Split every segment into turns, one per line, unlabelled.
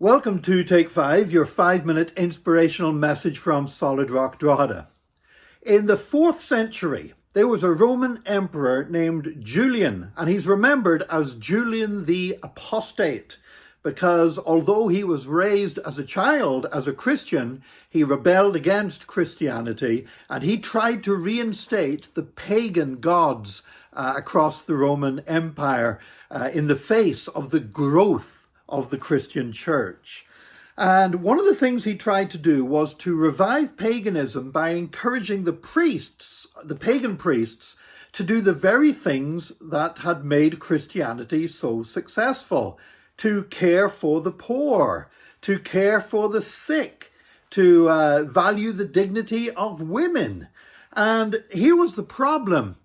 Welcome to Take 5, your 5-minute inspirational message from Solid Rock Drogheda. In the 4th century, there was a Roman emperor named Julian, and he's remembered as Julian the Apostate, because although he was raised as a child as a Christian, he rebelled against Christianity, and he tried to reinstate the pagan gods across the Roman Empire in the face of the growth of the Christian church. And one of the things he tried to do was to revive paganism by encouraging the priests, the pagan priests, to do the very things that had made Christianity so successful: to care for the poor, to care for the sick, to value the dignity of women. And here was the problem.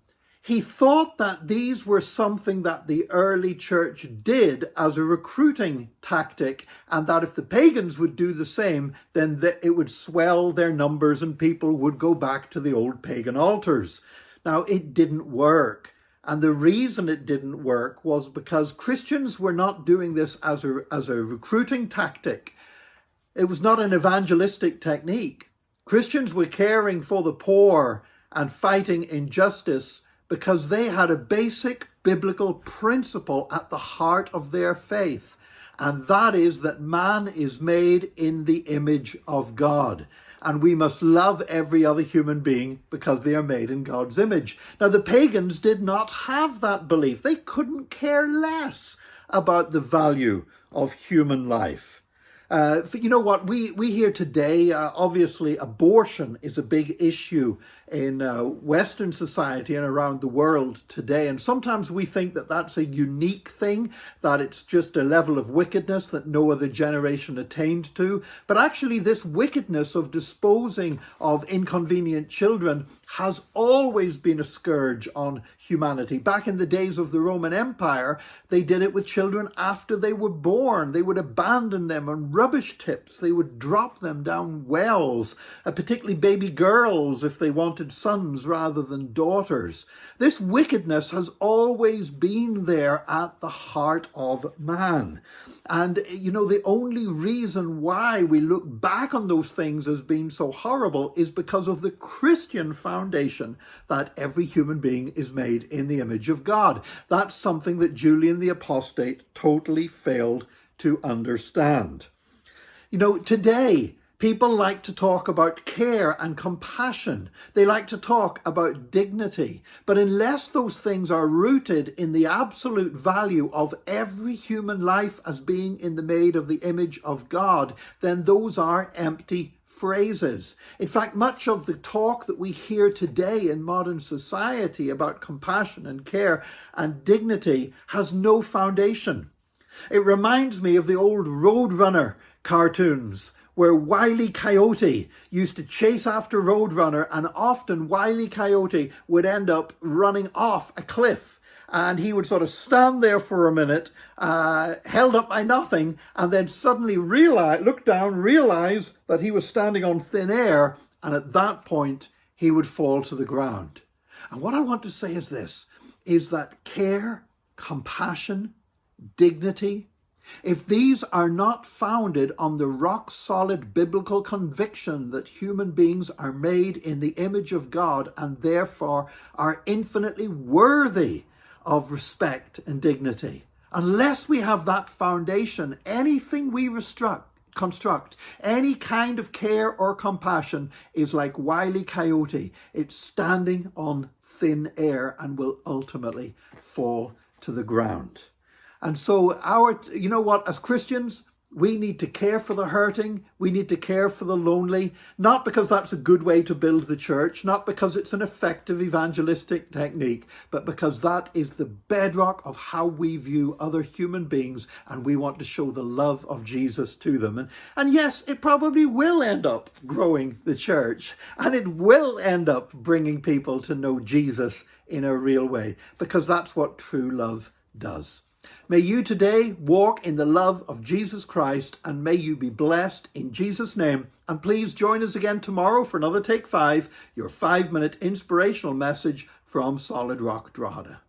He thought that these were something that the early church did as a recruiting tactic, and that if the pagans would do the same, then it would swell their numbers and people would go back to the old pagan altars. Now, it didn't work. And the reason it didn't work was because Christians were not doing this as a recruiting tactic. It was not an evangelistic technique. Christians were caring for the poor and fighting injustice because they had a basic biblical principle at the heart of their faith, and that is that man is made in the image of God, and we must love every other human being because they are made in God's image. Now, the pagans did not have that belief. They couldn't care less about the value of human life. You know what, we hear today, obviously abortion is a big issue in Western society and around the world today. And sometimes we think that that's a unique thing, that it's just a level of wickedness that no other generation attained to. But actually this wickedness of disposing of inconvenient children has always been a scourge on humanity. Back in the days of the Roman Empire, they did it with children after they were born. They would abandon them on rubbish tips. They would drop them down wells, particularly baby girls if they wanted sons rather than daughters. This wickedness has always been there at the heart of man. And, you know, the only reason why we look back on those things as being so horrible is because of the Christian foundation that every human being is made in the image of God. That's something that Julian the Apostate totally failed to understand. You know, today, people like to talk about care and compassion. They like to talk about dignity. But unless those things are rooted in the absolute value of every human life as being made of the image of God, then those are empty phrases. In fact, much of the talk that we hear today in modern society about compassion and care and dignity has no foundation. It reminds me of the old Roadrunner cartoons, where Wile Coyote used to chase after Roadrunner, and often Wile Coyote would end up running off a cliff, and he would sort of stand there for a minute, held up by nothing, and then suddenly look down, realize that he was standing on thin air, and at that point he would fall to the ground. And what I want to say is this, is that care, compassion, dignity, if these are not founded on the rock-solid biblical conviction that human beings are made in the image of God and therefore are infinitely worthy of respect and dignity, unless we have that foundation, anything we construct, any kind of care or compassion is like Wile Coyote. It's standing on thin air and will ultimately fall to the ground. And so you know what, as Christians, we need to care for the hurting. We need to care for the lonely, not because that's a good way to build the church, not because it's an effective evangelistic technique, but because that is the bedrock of how we view other human beings, and we want to show the love of Jesus to them. And yes, it probably will end up growing the church, and it will end up bringing people to know Jesus in a real way, because that's what true love does. May you today walk in the love of Jesus Christ, and may you be blessed in Jesus' name. And please join us again tomorrow for another Take 5, your 5-minute inspirational message from Solid Rock Drogheda.